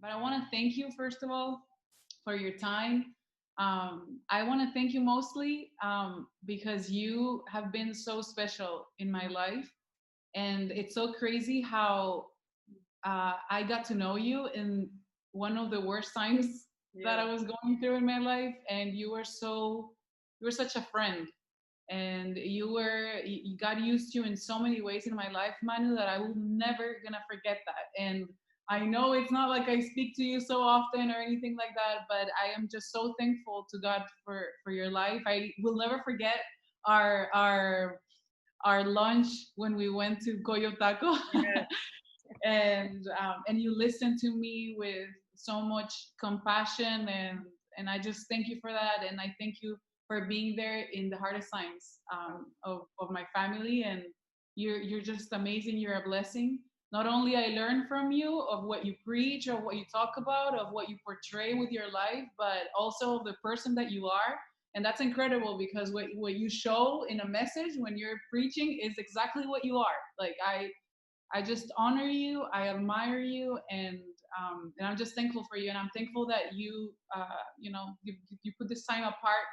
But I want to thank you, first of all, for your time. I want to thank you mostly because you have been so special in my life. And it's so crazy how I got to know you in one of the worst times that I was going through in my life. And you were such a friend. And God used you in so many ways in my life, Manu, that I will never gonna forget that. And I know it's not like I speak to you so often or anything like that, but I am just so thankful to God for your life. I will never forget our our our lunch when we went to Coyo Taco. Yeah. And you listened to me with so much compassion, and I just thank you for that, and I thank you for being there in the hardest times of my family. And you're just amazing. You're a blessing. Not only I learn from you of what you preach or what you talk about, of what you portray with your life, but also of the person that you are. And that's incredible because what you show in a message when you're preaching is exactly what you are. Like I just honor you, I admire you, and I'm just thankful for you. And I'm thankful that you put this time apart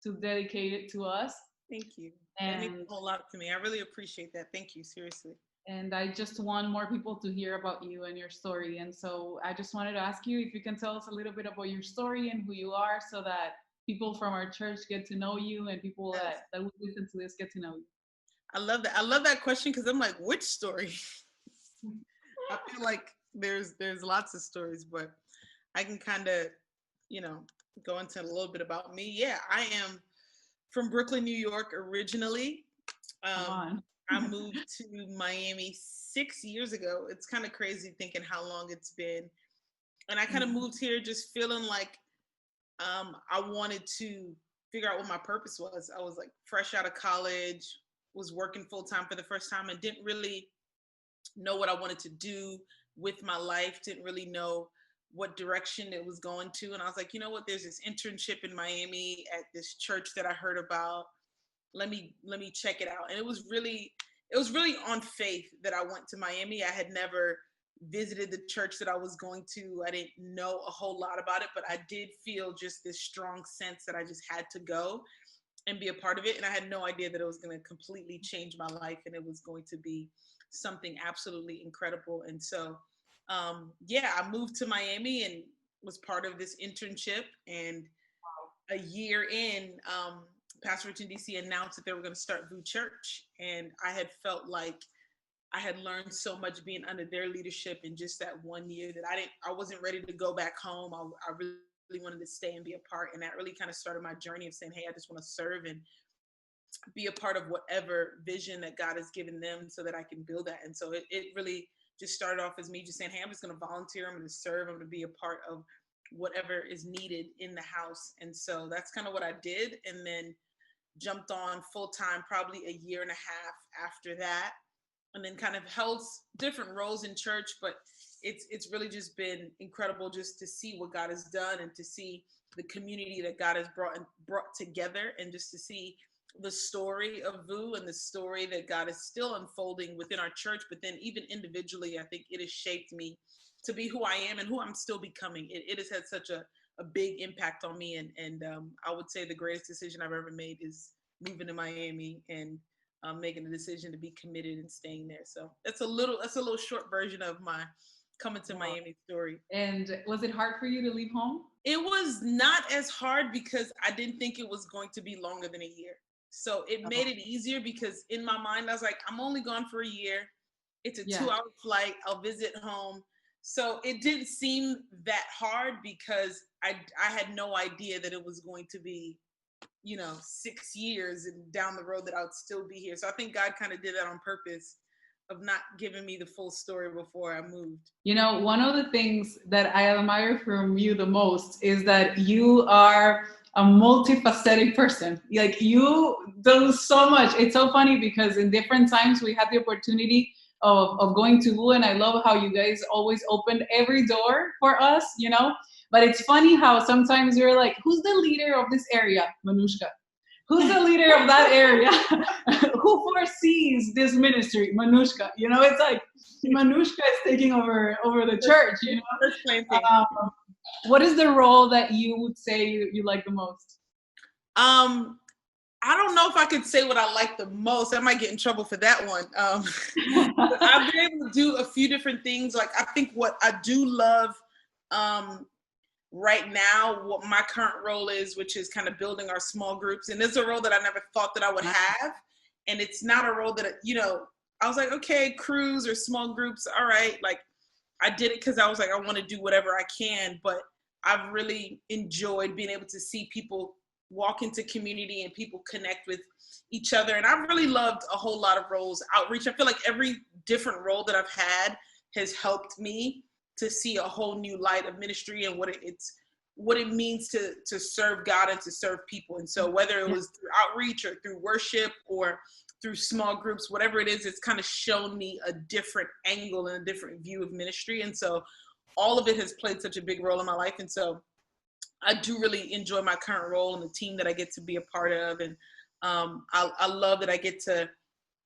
to dedicate it to us. Thank you. That means And a whole lot to me. I really appreciate that. Thank you. Seriously. and I just want more people to hear about you and your story. And so I just wanted to ask you if you can tell us a little bit about your story and who you are, so that people from our church get to know you, and people Yes. that will listen to this get to know I love that. I love that question because I'm like, which story? you. I feel like there's lots of stories, but I can kind of, you know, go into a little bit about me. Yeah, I am from Brooklyn, New York originally. Come Um, on. I moved to Miami 6 years ago. It's kind of crazy thinking how long it's been. And I kind of moved here just feeling like I wanted to figure out what my purpose was. I was like fresh out of college, was working full time for the first time, and didn't really know what I wanted to do with my life, didn't really know what direction it was going to. And I was like, you know what, there's this internship in Miami at this church that I heard about. Let me check it out. And it was really on faith that I went to Miami. I had never visited the church that I was going to. I didn't know a whole lot about it, but I did feel just this strong sense that I just had to go and be a part of it. And I had no idea that it was going to completely change my life and it was going to be something absolutely incredible. And so, yeah, I moved to Miami and was part of this internship. And a year in, Pastor Rich in DC announced that they were going to start VU Church. And I had felt like I had learned so much being under their leadership in just that 1 year that I wasn't ready to go back home. I really wanted to stay and be a part. And that really kind of started my journey of saying, hey, I just want to serve and be a part of whatever vision that God has given them so that I can build that. And so it really just started off as me just saying, hey, I'm just going to volunteer. I'm going to serve. I'm going to be a part of whatever is needed in the house. And so that's kind of what I did. And then jumped on full time, probably a year and a half after that. And then kind of held different roles in church, but it's really just been incredible just to see what God has done and to see the community that God has brought together, and just to see the story of VU and the story that God is still unfolding within our church. But then even individually, I think it has shaped me to be who I am and who I'm still becoming. It has had such a big impact on me. And I would say the greatest decision I've ever made is moving to Miami and making the decision to be committed and staying there. So that's a little short version of my coming to Miami story. And was it hard for you to leave home? It was not as hard because I didn't think it was going to be longer than a year. So it made it easier because in my mind, I was like, I'm only gone for a year. It's a 2-hour flight. I'll visit home. So it didn't seem that hard because I had no idea that it was going to be, 6 years and down the road that I would still be here. So I think God kind of did that on purpose, of not giving me the full story before I moved. One of the things that I admire from you the most is that you are a multifaceted person. Like, you do so much. It's so funny because in different times we had the opportunity of going to VU, and I love how you guys always opened every door for us, But it's funny how sometimes you're like, who's the leader of this area? Manouchka. Who's the leader of that area? Who foresees this ministry? Manouchka. It's like, Manouchka is taking over the church, you know? Let's explain things. What is the role that you would say you like the most? I don't know if I could say what I like the most. I might get in trouble for that one. But I've been able to do a few different things. Like, I think what I do love right now, what my current role is, which is kind of building our small groups. And it's a role that I never thought that I would have. And it's not a role that, you know, I was like, okay, crews or small groups, all right. Like, I did it because I was like, I want to do whatever I can. But I've really enjoyed being able to see people walk into community and people connect with each other. And I've really loved a whole lot of roles. Outreach, I feel like every different role that I've had has helped me to see a whole new light of ministry and what it means to serve God and to serve people. And so whether it was through outreach or through worship or through small groups, whatever it is, it's kind of shown me a different angle and a different view of ministry. And so all of it has played such a big role in my life. And so I do really enjoy my current role and the team that I get to be a part of. And I love that I get to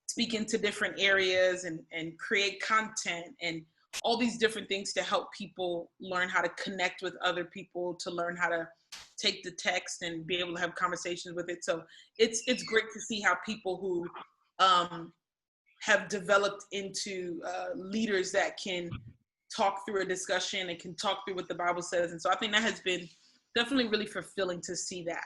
speak into different areas and create content and all these different things to help people learn how to connect with other people, to learn how to take the text and be able to have conversations with it. So it's great to see how people who have developed into leaders that can talk through a discussion and can talk through what the Bible says. And so I think that has been definitely really fulfilling to see that.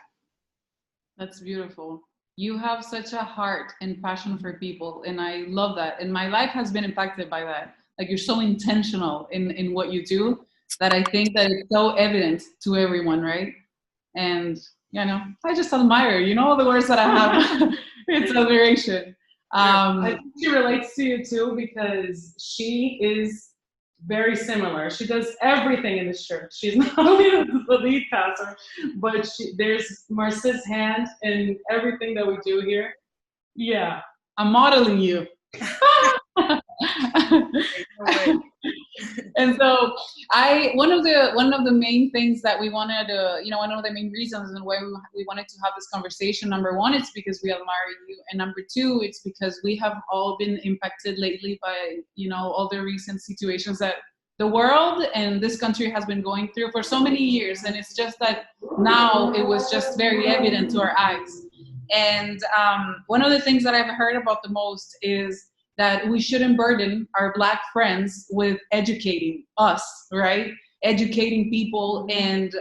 That's beautiful. You have such a heart and passion for people, and I love that. And my life has been impacted by that. Like, you're so intentional in what you do that I think that it's so evident to everyone, right? And, you know, I just admire, you know, all the words that I have. It's admiration. I think she relates to you too, because she is very similar. She does everything in this church. She's not only the lead pastor, but there's Marcia's hand in everything that we do here. Yeah, I'm modeling you. And so one of the main things that we wanted to, you know, one of the main reasons and why we wanted to have this conversation, number one, it's because we admire you, and number two, it's because we have all been impacted lately by, you know, all the recent situations that the world and this country has been going through for so many years. And it's just that now it was just very evident to our eyes. And one of the things that I've heard about the most is that we shouldn't burden our Black friends with educating us, right? Educating people, and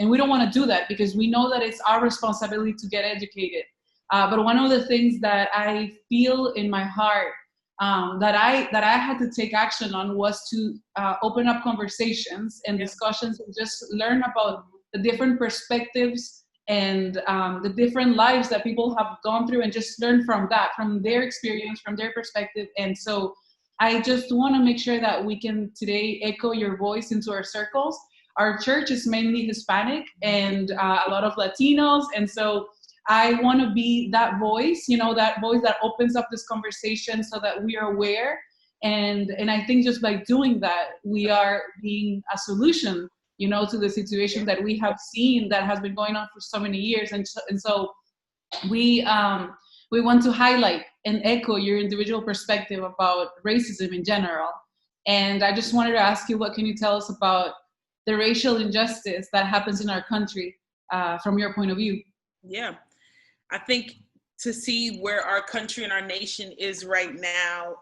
we don't want to do that because we know that it's our responsibility to get educated. But one of the things that I feel in my heart that I had to take action on was to open up conversations and discussions and just learn about the different perspectives and the different lives that people have gone through, and just learn from that, from their experience, from their perspective. And so I just want to make sure that we can today echo your voice into our circles. Our church is mainly Hispanic and a lot of Latinos. And so I want to be that voice, you know, that voice that opens up this conversation so that we are aware. And I think just by doing that, we are being a solution, you know, to the situation that we have seen that has been going on for so many years. And so we want to highlight and echo your individual perspective about racism in general. And I just wanted to ask you, what can you tell us about the racial injustice that happens in our country from your point of view? Yeah, I think to see where our country and our nation is right now,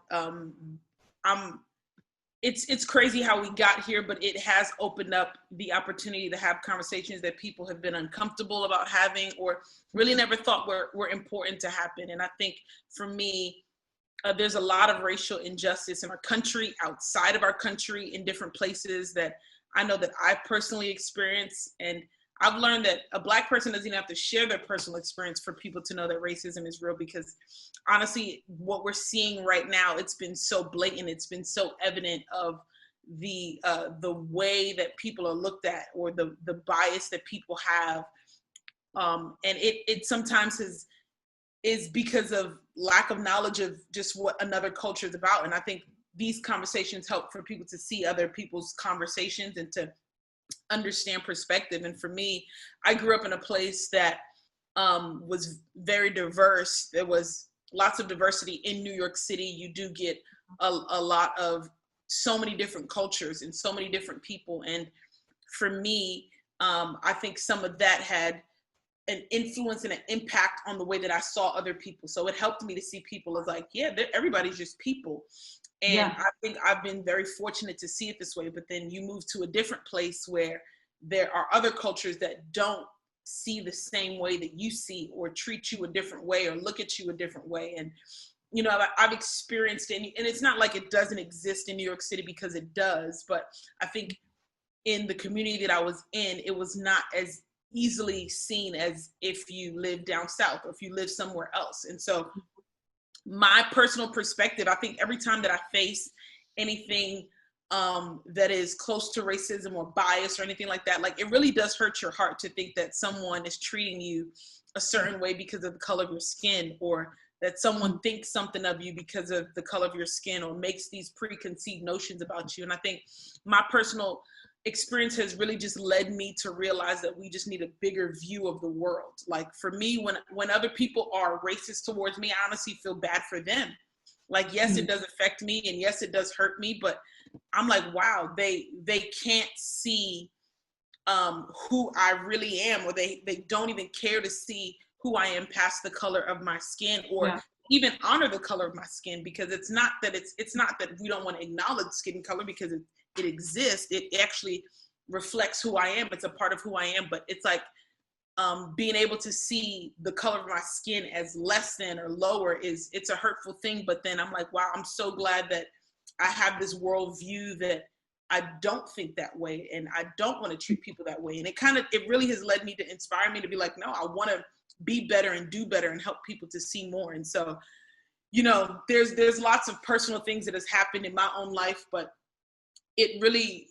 it's crazy how we got here, but it has opened up the opportunity to have conversations that people have been uncomfortable about having or really never thought were important to happen. And I think for me, there's a lot of racial injustice in our country, outside of our country, in different places that I know that I personally experience. And I've learned that a Black person doesn't even have to share their personal experience for people to know that racism is real, because honestly, what we're seeing right now, it's been so blatant, it's been so evident of the way that people are looked at, or the bias that people have. And it sometimes is because of lack of knowledge of just what another culture is about. And I think these conversations help for people to see other people's conversations and to understand perspective. And for me, I grew up in a place that was very diverse. There was lots of diversity in New York City. You do get a lot of so many different cultures and so many different people. And for me, I think some of that had an influence and an impact on the way that I saw other people. So it helped me to see people as like, yeah, everybody's just people. And I think I've been very fortunate to see it this way. But then you move to a different place where there are other cultures that don't see the same way that you see, or treat you a different way, or look at you a different way. And, you know, I've experienced it, and it's not like it doesn't exist in New York City, because it does. But I think in the community that I was in, it was not as easily seen as if you live down south or if you live somewhere else. And so my personal perspective, I think every time that I face anything that is close to racism or bias or anything like that, like, it really does hurt your heart to think that someone is treating you a certain way because of the color of your skin, or that someone thinks something of you because of the color of your skin, or makes these preconceived notions about you. And I think my personal experience has really just led me to realize that we just need a bigger view of the world. Like, for me, when other people are racist towards me, I honestly feel bad for them. Like, yes, it does affect me, and yes, it does hurt me, but I'm like, wow, they can't see who I really am, or they don't even care to see who I am past the color of my skin, or even honor the color of my skin. Because it's not that we don't want to acknowledge skin color, because it exists. It actually reflects who I am. It's a part of who I am. But it's like, being able to see the color of my skin as less than or lower it's a hurtful thing. But then I'm like, wow, I'm so glad that I have this worldview that I don't think that way, and I don't want to treat people that way. And it really has led me to inspire me to be like, no, I want to be better and do better and help people to see more. And so, you know, there's lots of personal things that has happened in my own life, but it really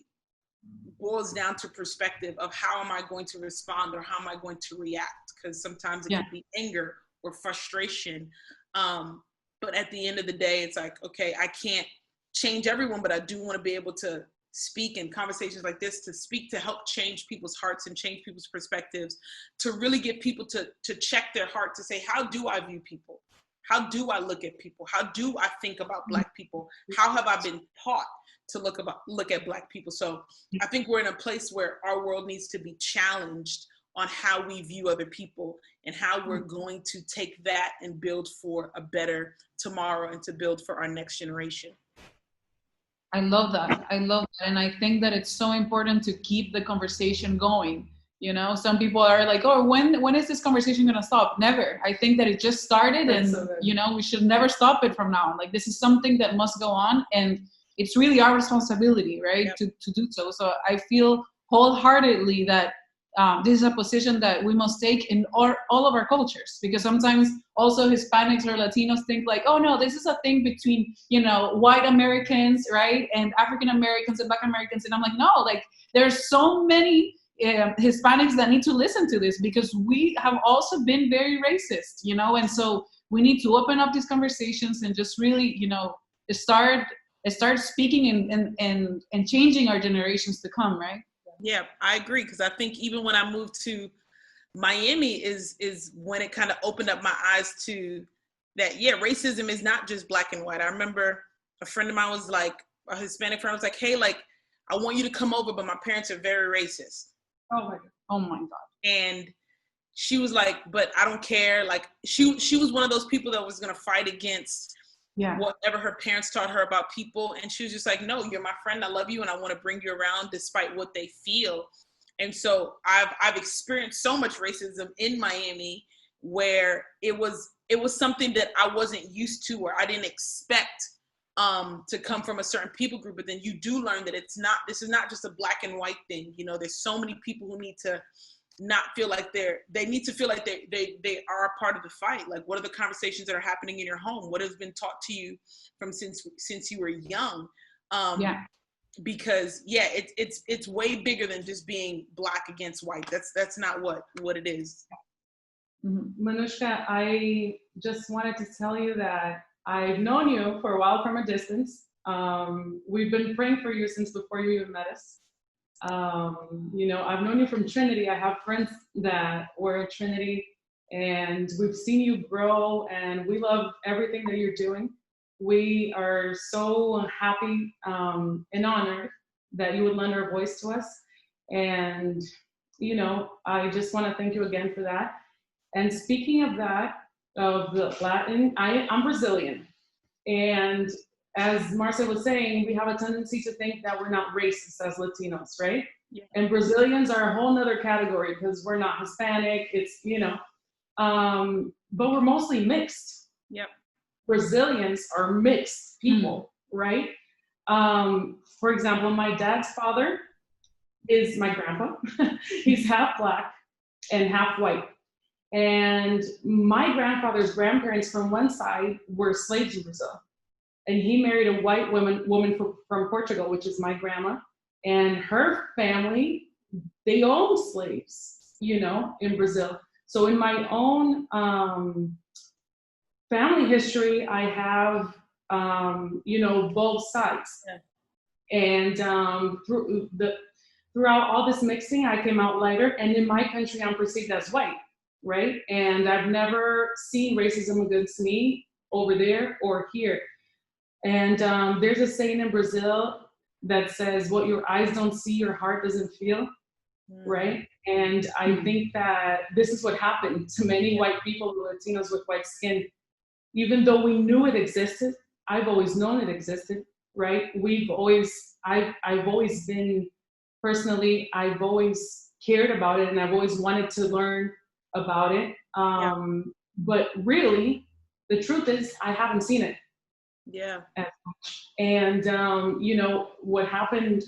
boils down to perspective of how am I going to respond, or how am I going to react? Because sometimes it can be anger or frustration. But at the end of the day, it's like, okay, I can't change everyone, but I do want to be able to speak in conversations like this, to speak, to help change people's hearts and change people's perspectives, to really get people to check their heart, to say, how do I view people? How do I look at people? How do I think about Black people? How have I been taught to look at Black people? So I think we're in a place where our world needs to be challenged on how we view other people, and how we're going to take that and build for a better tomorrow, and to build for our next generation. I love that. And I think that it's so important to keep the conversation going. You know, some people are like, oh, when is this conversation going to stop? Never. I think that it just started. That's and, you know, we should never stop it from now on. Like, this is something that must go on, and it's really our responsibility, right, to do so. So I feel wholeheartedly that this is a position that we must take in all of our cultures, because sometimes also Hispanics or Latinos think like, oh no, this is a thing between, you know, white Americans, right, and African Americans and Black Americans. And I'm like, no, like, there's so many Hispanics that need to listen to this, because we have also been very racist, you know. And so we need to open up these conversations and just really, you know, start speaking and changing our generations to come, right? Yeah, I agree. Because I think even when I moved to Miami is when it kind of opened up my eyes to that, yeah, racism is not just Black and white. I remember a friend of mine was like, a Hispanic friend was like, hey, like, I want you to come over, but my parents are very racist. Oh my God. And she was like, but I don't care. Like, she was one of those people that was going to fight against whatever her parents taught her about people. And she was just like, no, you're my friend. I love you. And I want to bring you around despite what they feel. And so I've experienced so much racism in Miami, where it was something that I wasn't used to, or I didn't expect to come from a certain people group. But then you do learn that this is not just a Black and white thing. You know, there's so many people who need to not feel like they need to feel like they are a part of the fight. Like, what are the conversations that are happening in your home? What has been taught to you from since you were young? Because it's way bigger than just being Black against white. That's not what it is. Mm-hmm. Manouchka, I just wanted to tell you that I've known you for a while from a distance. We've been praying for you since before you even met us. You know, I've known you from Trinity. I have friends that were at Trinity, and we've seen you grow, and we love everything that you're doing. We are so happy and honored that you would lend our voice to us. And, I just want to thank you again for that. And speaking of that, of the Latin, I'm Brazilian. And as Marcia was saying, we have a tendency to think that we're not racist as Latinos, right? Yeah. And Brazilians are a whole nother category because we're not Hispanic. It's, but we're mostly mixed. Yep. Brazilians are mixed people, right? For example, my dad's father is my grandpa. He's half black and half white. And my grandfather's grandparents from one side were slaves in Brazil. And he married a white woman from Portugal, which is my grandma. And her family, they owned slaves, in Brazil. So in my own family history, I have, both sides. Yeah. And throughout all this mixing, I came out lighter. And in my country, I'm perceived as white, right? And I've never seen racism against me over there or here. And there's a saying in Brazil that says, what your eyes don't see, your heart doesn't feel, right? And I think that this is what happened to many white people, Latinos with white skin. Even though we knew it existed, I've always known it existed, right? I've always been, personally, I've always cared about it and I've always wanted to learn about it. But really, the truth is, I haven't seen it. Yeah. And, what happened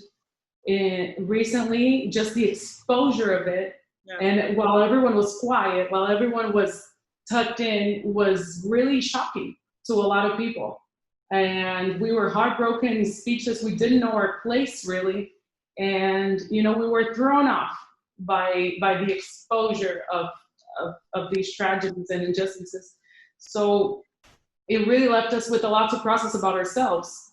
recently, just the exposure of it. Yeah. And while everyone was quiet, while everyone was tucked in, was really shocking to a lot of people. And we were heartbroken, speechless. We didn't know our place really. And, we were thrown off by the exposure of these tragedies and injustices. So it really left us with a lot to process about ourselves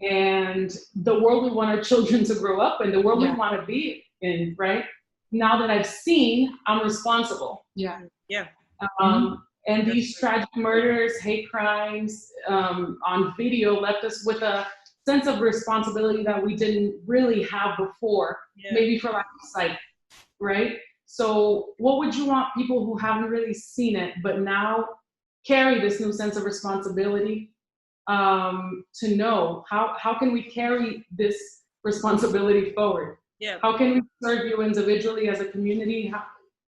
and the world we want our children to grow up in, the world we want to be in, right? Now that I've seen, I'm responsible. Yeah. And these tragic murders, hate crimes on video left us with a sense of responsibility that we didn't really have before, maybe for lack of sight, right? So what would you want people who haven't really seen it, but now carry this new sense of responsibility to know? How can we carry this responsibility forward? Yeah. How can we serve you individually as a community?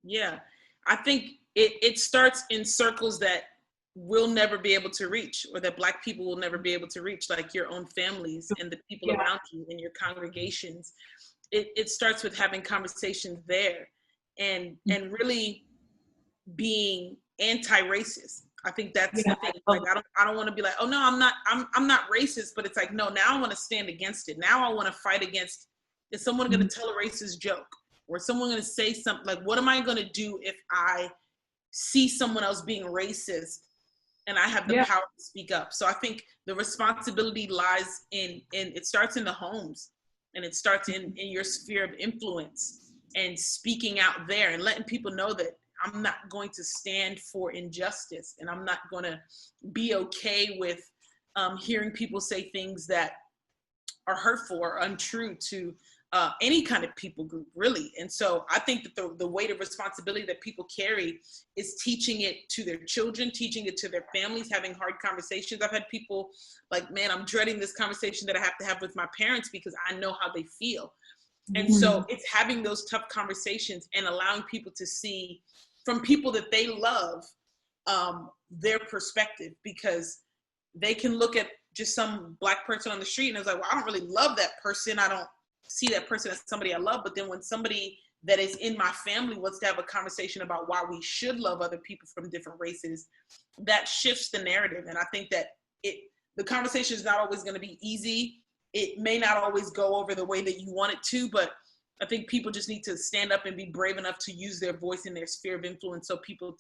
Yeah, I think it starts in circles that we'll never be able to reach, or that Black people will never be able to reach, like your own families and the people around you and your congregations. It starts with having conversations there and really being anti-racist. I think that's the thing. Like, I don't want to be like, oh no, I'm not racist, but it's like, no, now I want to stand against it. Now I want to fight against, is someone going to tell a racist joke, or is someone going to say something like, what am I going to do if I see someone else being racist and I have the power to speak up? So I think the responsibility lies in it starts in the homes, and it starts in your sphere of influence, and speaking out there and letting people know that I'm not going to stand for injustice, and I'm not going to be okay with hearing people say things that are hurtful or untrue to any kind of people group, really. And so I think that the weight of responsibility that people carry is teaching it to their children, teaching it to their families, having hard conversations. I've had people like, man, I'm dreading this conversation that I have to have with my parents because I know how they feel. And so it's having those tough conversations and allowing people to see from people that they love their perspective, because they can look at just some Black person on the street and it's like, well, I don't really love that person. I don't see that person as somebody I love. But then when somebody that is in my family wants to have a conversation about why we should love other people from different races, that shifts the narrative. And I think that the conversation is not always going to be easy. It may not always go over the way that you want it to, but I think people just need to stand up and be brave enough to use their voice in their sphere of influence, so people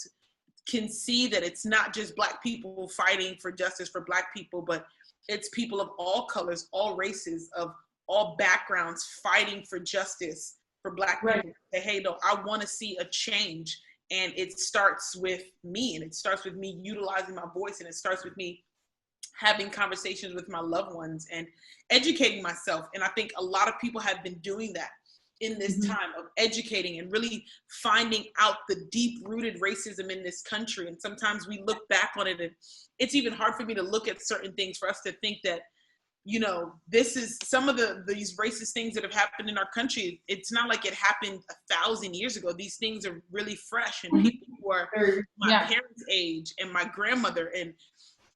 can see that it's not just Black people fighting for justice for Black people, but it's people of all colors, all races, of all backgrounds fighting for justice for Black people. Say, hey, no, I want to see a change. And it starts with me, and it starts with me utilizing my voice, and it starts with me having conversations with my loved ones and educating myself. And I think a lot of people have been doing that in this time of educating and really finding out the deep-rooted racism in this country. And sometimes we look back on it, and it's even hard for me to look at certain things, for us to think that, you know, this is some of these racist things that have happened in our country. It's not like it happened 1,000 years ago. These things are really fresh, and people who are my parents' age and my grandmother, and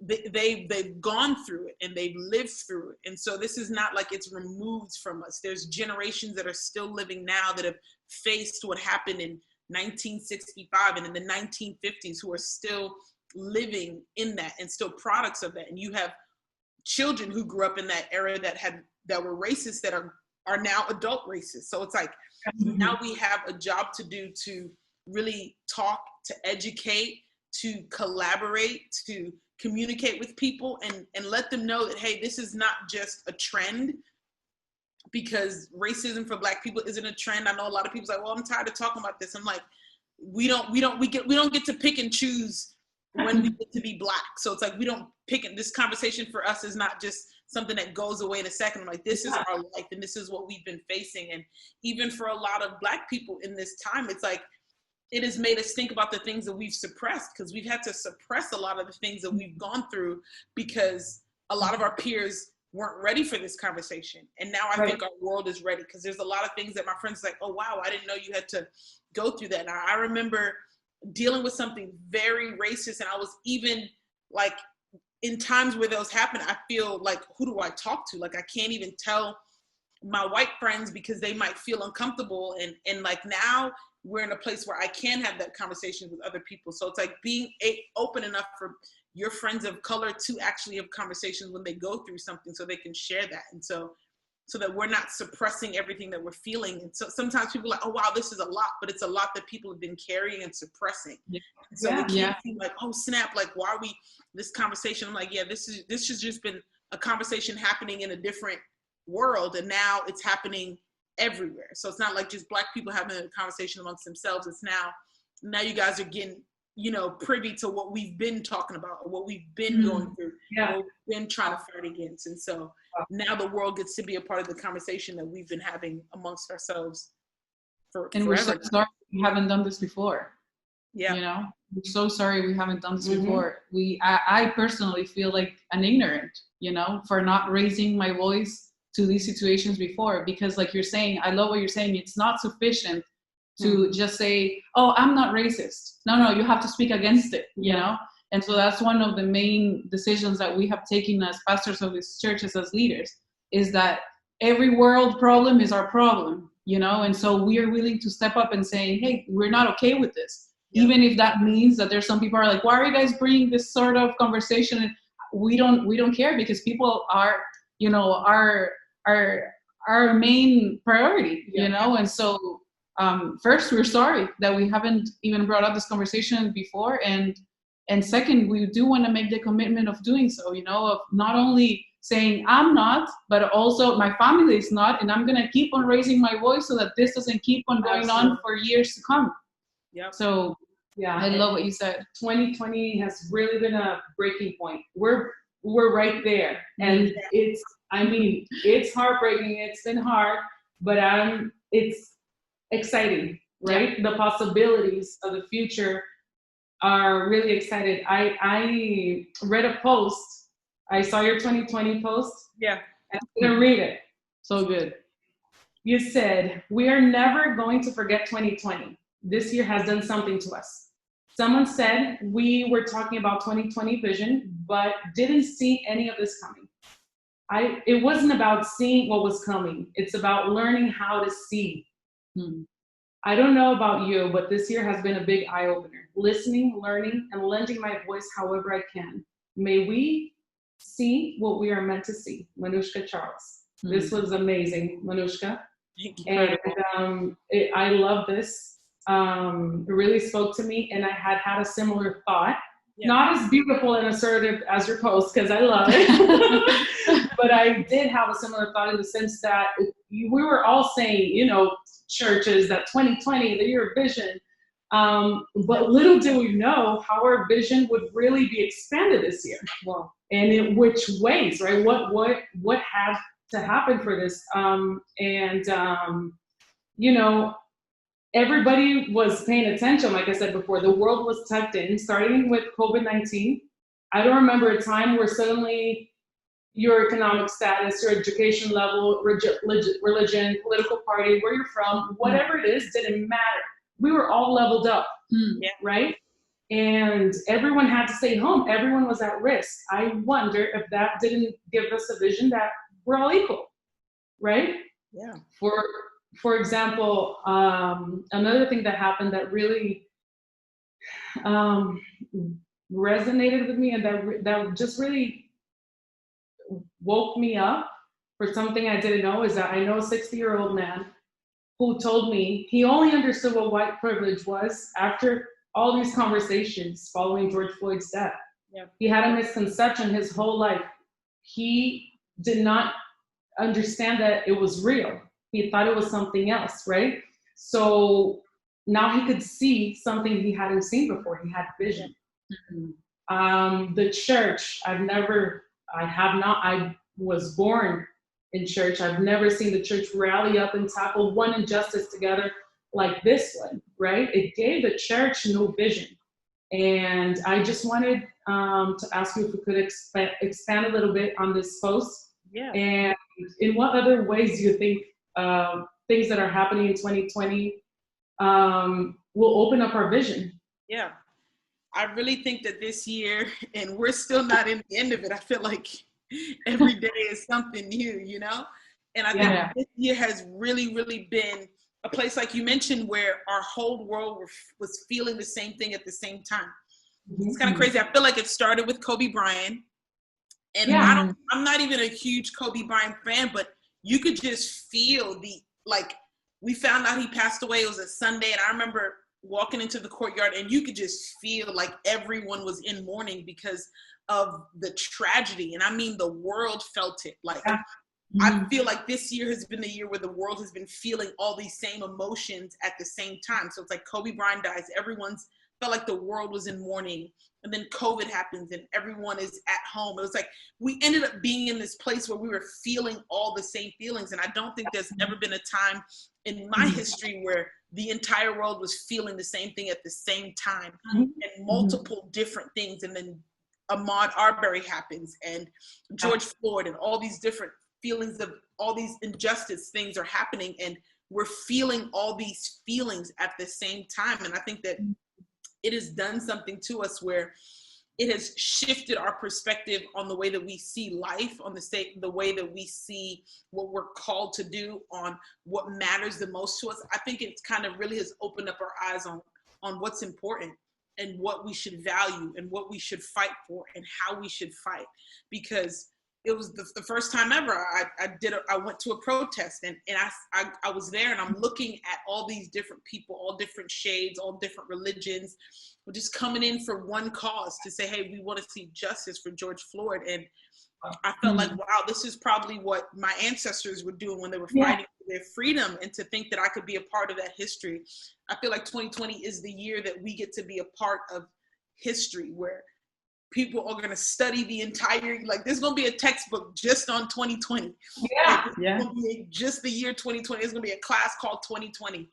they've gone through it and they've lived through it. And so this is not like it's removed from us. There's generations that are still living now that have faced what happened in 1965 and in the 1950s, who are still living in that and still products of that. And you have children who grew up in that era that were racist, that are now adult racists. So it's like, now we have a job to do, to really talk, to educate, to collaborate, to communicate with people, and let them know that, hey, this is not just a trend, because racism for Black people isn't a trend. I know a lot of people say, well, I'm tired of talking about this. I'm like, we don't get to pick and choose when we get to be Black. So it's like, we don't pick it. This conversation for us is not just something that goes away in a second. I'm like, this is our life, and this is what we've been facing. And even for a lot of Black people in this time, it's like, it has made us think about the things that we've suppressed, because we've had to suppress a lot of the things that we've gone through, because a lot of our peers weren't ready for this conversation. And now I think our world is ready, because there's a lot of things that my friends are like, oh, wow, I didn't know you had to go through that. And I remember dealing with something very racist, and I was even like, in times where those happen, I feel like, who do I talk to? Like, I can't even tell my white friends, because they might feel uncomfortable. And like, now we're in a place where I can have that conversation with other people. So it's like being open enough for your friends of color to actually have conversations when they go through something, so they can share that. And so that we're not suppressing everything that we're feeling. And so sometimes people are like, oh, wow, this is a lot, but it's a lot that people have been carrying and suppressing. And so we can't be like, oh, snap, like, why are we, this conversation? I'm like, yeah, this has just been a conversation happening in a different world, and now it's happening everywhere. So it's not like just Black people having a conversation amongst themselves. It's now you guys are getting, you know, privy to what we've been talking about, or what we've been going through, what we've been trying to fight against. And so now the world gets to be a part of the conversation that we've been having amongst ourselves forever. We're so sorry we haven't done this before. You know, we're so sorry we haven't done this before. I personally feel like an ignorant, you know, for not raising my voice to these situations before, because like you're saying, I love what you're saying. It's not sufficient to just say, oh, I'm not racist. No, you have to speak against it, you know? And so that's one of the main decisions that we have taken as pastors of these churches, as leaders, is that every world problem is our problem, you know? And so we are willing to step up and say, hey, we're not okay with this. Even if that means that there's some people are like, why are you guys bringing this sort of conversation? And we don't care, because people are, you know, our main priority, you know? And so first, we're sorry that we haven't even brought up this conversation before. And second, we do want to make the commitment of doing so, you know, of not only saying I'm not, but also my family is not, and I'm going to keep on raising my voice so that this doesn't keep on going on for years to come. So I love what you said. 2020 has really been a breaking point. We're right there. And it's heartbreaking. It's been hard, but it's exciting, right? The possibilities of the future are really excited. I read a post. I saw your 2020 post. And I'm gonna read it. So good. You said, we are never going to forget 2020. This year has done something to us. Someone said we were talking about 2020 vision, but didn't see any of this coming. It wasn't about seeing what was coming. It's about learning how to see. I don't know about you, but this year has been a big eye-opener. Listening, learning, and lending my voice however I can. May we see what we are meant to see. Manouchka Charles. This was amazing, Manouchka. And I love this. It really spoke to me, and I had a similar thought. Not as beautiful and assertive as your post, because I love it. But I did have a similar thought in the sense that we were all saying, you know, churches, that 2020, the year of vision. But little do we know how our vision would really be expanded this year. Wow. And in which ways, right? What had to happen for this? You know, everybody was paying attention. Like I said before, the world was tucked in, starting with COVID-19. I don't remember a time where suddenly your economic status, your education level, religion, political party, where you're from, whatever it is, didn't matter. We were all leveled up, right? And everyone had to stay home. Everyone was at risk. I wonder if that didn't give us a vision that we're all equal, right? Yeah. For example, another thing that happened that really resonated with me and that just really woke me up for something I didn't know is that I know a 60-year-old man who told me he only understood what white privilege was after all these conversations following George Floyd's death. Yep. He had a misconception his whole life. He did not understand that it was real. He thought it was something else, right? So now he could see something he hadn't seen before. He had vision. Mm-hmm. The church, I was born in church. I've never seen the church rally up and tackle one injustice together like this one, right? It gave the church no vision. And I just wanted to ask you if we could expand a little bit on this post. Yeah. And in what other ways do you think things that are happening in 2020 will open up our vision? Yeah. I really think that this year, and we're still not in the end of it, I feel like every day is something new, you know? And I think this year has really, really been a place, like you mentioned, where our whole world was feeling the same thing at the same time. Mm-hmm. It's kind of crazy. I feel like it started with Kobe Bryant. And I'm not even a huge Kobe Bryant fan, but you could just feel we found out he passed away. It was a Sunday, and I remember walking into the courtyard, and you could just feel like everyone was in mourning because of the tragedy. And I mean, the world felt it. I feel like this year has been the year where the world has been feeling all these same emotions at the same time. So it's like Kobe Bryant dies, everyone's felt like the world was in mourning. And then COVID happens and everyone is at home. It was like we ended up being in this place where we were feeling all the same feelings. And I don't think there's ever been a time in my history where the entire world was feeling the same thing at the same time and multiple different things. And then Ahmaud Arbery happens and George Floyd and all these different feelings of all these injustice things are happening. And we're feeling all these feelings at the same time. And I think that it has done something to us where it has shifted our perspective on the way that we see life, on the way that we see what we're called to do, on what matters the most to us. I think it's kind of really has opened up our eyes on what's important and what we should value and what we should fight for and how we should fight. Because it was the first time ever I went to a protest and I was there and I'm looking at all these different people, all different shades, all different religions, just coming in for one cause to say, hey, we want to see justice for George Floyd. And I felt like, wow, this is probably what my ancestors were doing when they were fighting for their freedom. And to think that I could be a part of that history. I feel like 2020 is the year that we get to be a part of history where people are going to study the entire, there's going to be a textbook just on 2020. Just the year 2020. There's going to be a class called 2020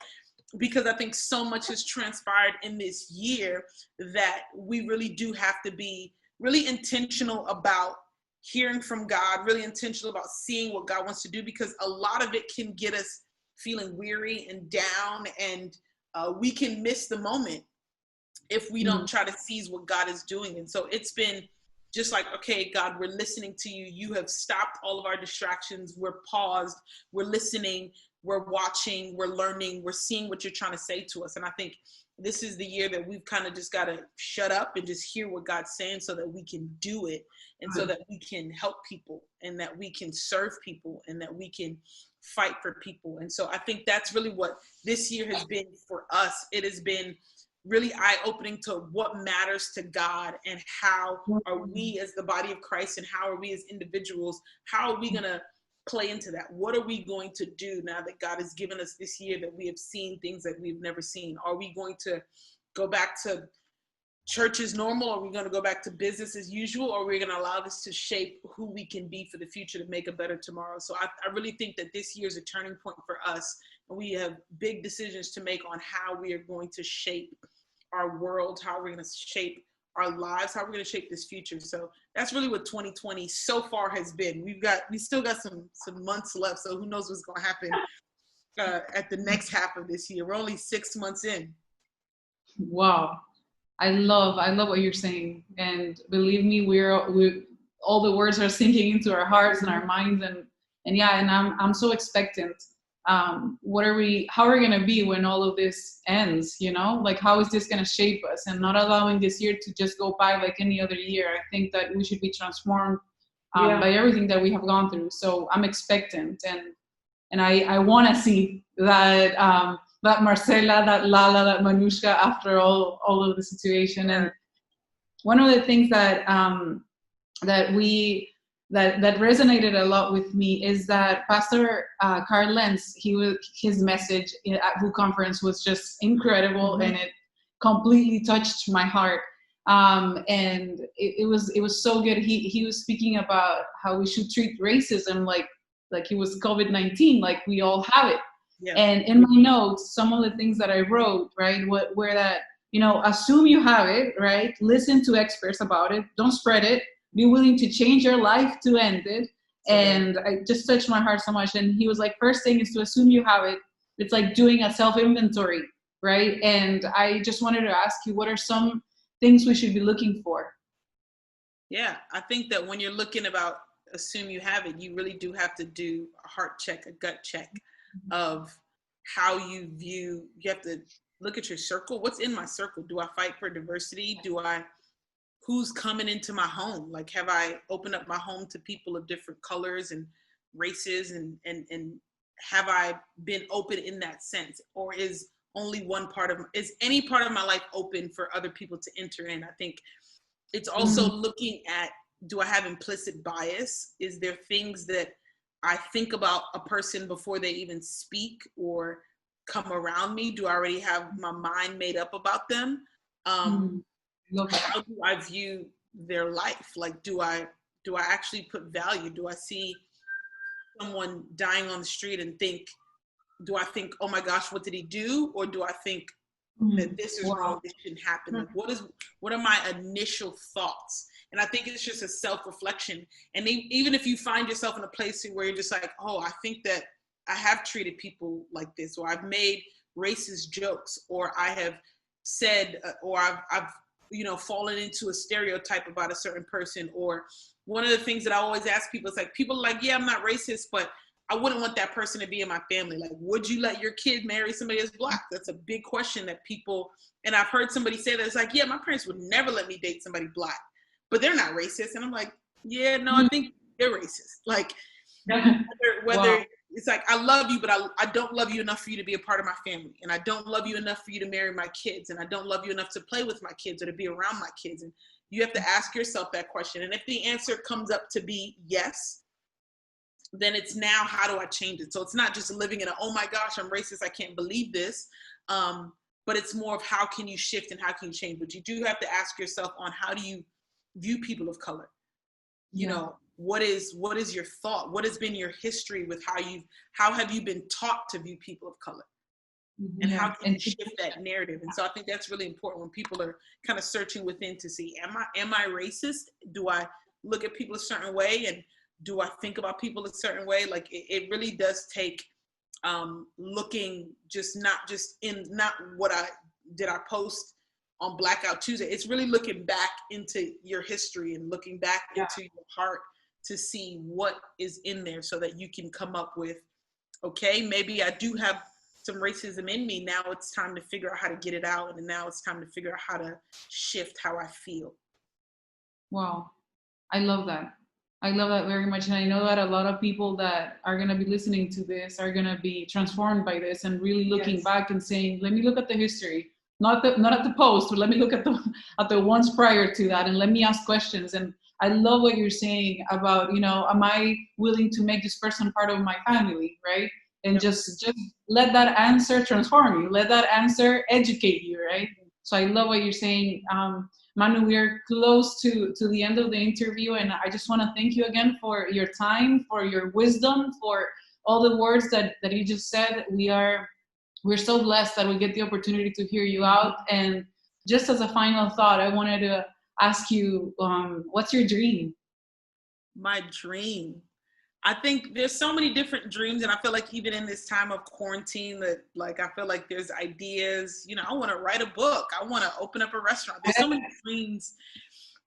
because I think so much has transpired in this year that we really do have to be really intentional about hearing from God, really intentional about seeing what God wants to do, because a lot of it can get us feeling weary and down, and we can miss the moment if we don't try to seize what God is doing. And so it's been just like, okay, God, we're listening to you. You have stopped all of our distractions. We're paused. We're listening. We're watching. We're learning. We're seeing what you're trying to say to us. And I think this is the year that we've kind of just got to shut up and just hear what God's saying so that we can do it, and so that we can help people, and that we can serve people, and that we can fight for people. And so I think that's really what this year has been for us. It has been really eye-opening to what matters to God, and how are we as the body of Christ, and how are we as individuals, how are we going to play into that. What are we going to do now that God has given us this year that we have seen things that we've never seen? Are we going to go back to church as normal? Are we going to go back to business as usual? Or are we going to allow this to shape who we can be for the future to make a better tomorrow? So I really think that this year is a turning point for us. And we have big decisions to make on how we are going to shape our world, how we're going to shape our lives, how we're going to shape this future. So that's really what 2020 so far has been. We still got some months left. So who knows what's going to happen at the next half of this year. We're only 6 months in. Wow. I love what you're saying. And believe me, we all the words are sinking into our hearts and our minds. And yeah, and I'm so expectant. How are we going to be when all of this ends, like how is this going to shape us, and not allowing this year to just go by like any other year. I think that we should be transformed by everything that we have gone through. So I'm expectant, and I want to see that that Marcela, that Lala, that Manouchka after all of the situation. And one of the things that that resonated a lot with me is that Pastor Carl Lenz, his message at VU Conference was just incredible, and it completely touched my heart. And it was so good. He was speaking about how we should treat racism like it was COVID-19, like we all have it. Yeah. And in my notes, some of the things that I wrote, right, were that, assume you have it, right? Listen to experts about it. Don't spread it. Be willing to change your life to end it. And I just touched my heart so much. And he was like, first thing is to assume you have it. It's like doing a self-inventory, right? And I just wanted to ask you, what are some things we should be looking for? Yeah, I think that when you're looking about assume you have it, you really do have to do a heart check, a gut check of how you have to look at your circle. What's in my circle? Do I fight for diversity? Who's coming into my home? Like, have I opened up my home to people of different colors and races, and have I been open in that sense? Or is any part of my life open for other people to enter in? I think it's also looking at, do I have implicit bias? Is there things that I think about a person before they even speak or come around me? Do I already have my mind made up about them? How do I view their life? Like, do I actually put value? Do I see someone dying on the street and do I think, oh my gosh, what did he do? Or do I think that this is wrong, this shouldn't happen? Like, what are my initial thoughts? And I think it's just a self-reflection. And even if you find yourself in a place where you're just like, oh, I think that I have treated people like this, or I've made racist jokes, or I have said, or I've fallen into a stereotype about a certain person. Or one of the things that I always ask people is like, people are like, yeah, I'm not racist, but I wouldn't want that person to be in my family. Like, would you let your kid marry somebody that's Black? That's a big question that people, and I've heard somebody say that, it's like, yeah, my parents would never let me date somebody Black, but they're not racist. And I'm like, yeah, no, I think they're racist. Like, whether it's like, I love you, but I don't love you enough for you to be a part of my family. And I don't love you enough for you to marry my kids. And I don't love you enough to play with my kids or to be around my kids. And you have to ask yourself that question. And if the answer comes up to be yes, then it's now, how do I change it? So it's not just living in a, oh my gosh, I'm racist, I can't believe this. But it's more of how can you shift and how can you change? But you do have to ask yourself on, how do you view people of color? You know, what is your thought? What has been your history with how have you been taught to view people of color? And how can you shift that narrative? And so I think that's really important when people are kind of searching within to see, am I racist? Do I look at people a certain way? And do I think about people a certain way? Like, it really does take looking not what did I post on Blackout Tuesday. It's really looking back into your history and looking back into your heart to see what is in there, so that you can come up with, okay, maybe I do have some racism in me. Now it's time to figure out how to get it out. And now it's time to figure out how to shift how I feel. Wow. I love that. I love that very much. And I know that a lot of people that are going to be listening to this are going to be transformed by this and really looking back and saying, let me look at the history, not at the post, but let me look at the ones prior to that, and let me ask questions. And I love what you're saying about, am I willing to make this person part of my family, right? And just let that answer transform you. Let that answer educate you, right? So I love what you're saying. Manu, we're close to the end of the interview, and I just want to thank you again for your time, for your wisdom, for all the words that you just said. We're so blessed that we get the opportunity to hear you out. And just as a final thought, I wanted to ask you, what's your dream? My dream. I think there's so many different dreams, and I feel like even in this time of quarantine that I feel like there's ideas, I want to write a book. I want to open up a restaurant. There's so many dreams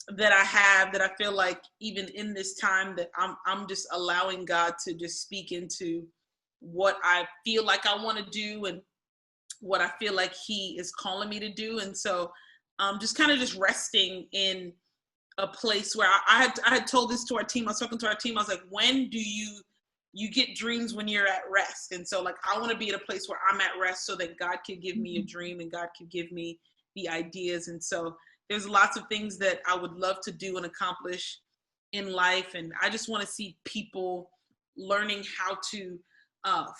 that I have that I feel like even in this time that I'm just allowing God to just speak into what I feel like I want to do and what I feel like he is calling me to do. And so just kind of just resting in a place where I had told this to our team. I was talking to our team. I was like, when do you get dreams when you're at rest? And so I want to be at a place where I'm at rest so that God can give me a dream and God can give me the ideas. And so there's lots of things that I would love to do and accomplish in life. And I just want to see people learning how to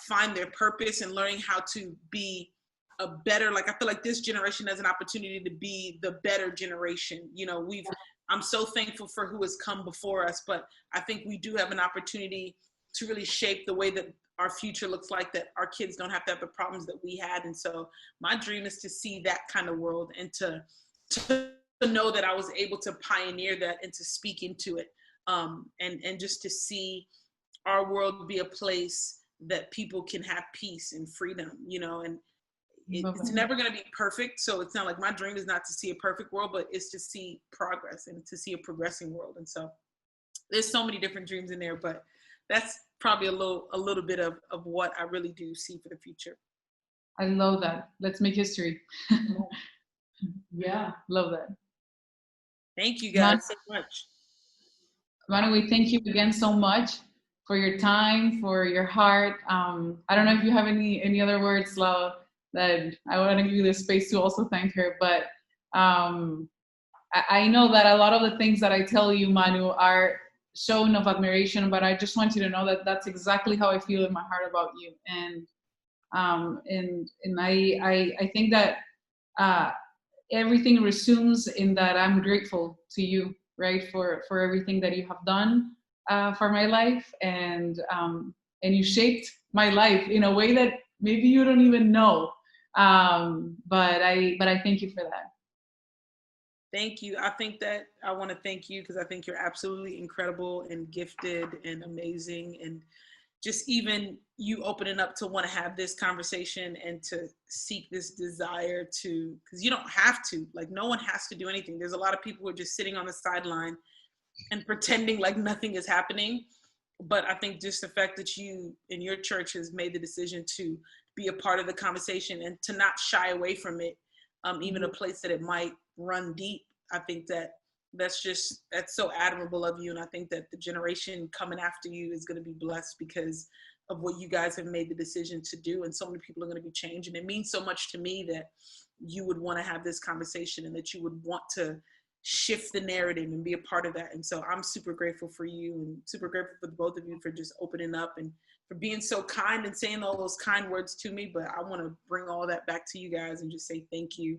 find their purpose and learning how to be a better, I feel like this generation has an opportunity to be the better generation. I'm so thankful for who has come before us, but I think we do have an opportunity to really shape the way that our future looks like, that our kids don't have to have the problems that we had. And so my dream is to see that kind of world and to know that I was able to pioneer that and to speak into it. And just to see our world be a place that people can have peace and freedom, and it's never going to be perfect. So it's not like my dream is not to see a perfect world, but it's to see progress and to see a progressing world. And so there's so many different dreams in there, but that's probably a little bit of what I really do see for the future. I love that. Let's make history. Yeah, love that. Thank you guys so much. Manu, we thank you again so much for your time, for your heart. I don't know if you have any other words, Lau, that I want to give you the space to also thank her. But I know that a lot of the things that I tell you, Manu, are shown of admiration, but I just want you to know that that's exactly how I feel in my heart about you. And I think that everything resumes in that I'm grateful to you, right, for everything that you have done for my life, and you shaped my life in a way that maybe you don't even know. But I thank you for that. Thank you. I think that I want to thank you because I think you're absolutely incredible and gifted and amazing. And just even you opening up to want to have this conversation and to seek this desire to, because you don't have to, no one has to do anything. There's a lot of people who are just sitting on the sideline and pretending like nothing is happening. But I think just the fact that you and your church has made the decision to be a part of the conversation and to not shy away from it, even a place that it might run deep. I think that's so admirable of you. And I think that the generation coming after you is going to be blessed because of what you guys have made the decision to do. And so many people are going to be changed. And it means so much to me that you would want to have this conversation and that you would want to shift the narrative and be a part of that. And so I'm super grateful for you and super grateful for both of you for just opening up and for being so kind and saying all those kind words to me. But I want to bring all that back to you guys and just say thank you,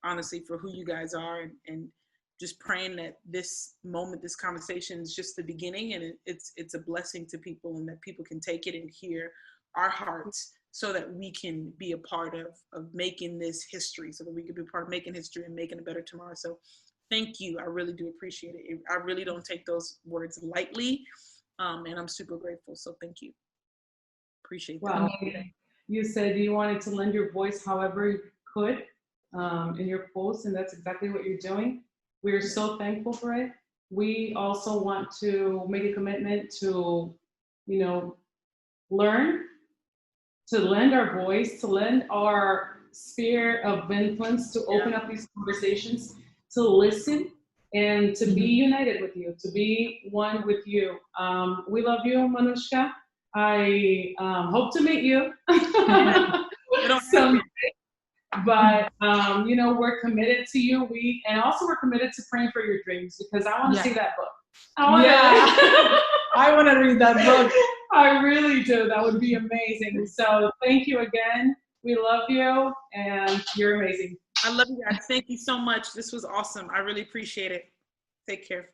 honestly, for who you guys are, and just praying that this moment, this conversation is just the beginning, and it's a blessing to people, and that people can take it and hear our hearts so that we can be a part of making this history, so that we can be a part of making history and making a better tomorrow. So thank you. I really do appreciate it. I really don't take those words lightly, and I'm super grateful. So thank you. Appreciate that. Wow. You said you wanted to lend your voice however you could in your post, and that's exactly what you're doing. We are so thankful for it. We also want to make a commitment to, learn, to lend our voice, to lend our sphere of influence, to open up these conversations, to listen, and to be united with you, to be one with you. We love you, Manouchka. I hope to meet you. But we're committed to you. And also we're committed to praying for your dreams, because I want to see that book. I want to read that book. I really do. That would be amazing. So thank you again. We love you, and you're amazing. I love you guys. Thank you so much. This was awesome. I really appreciate it. Take care.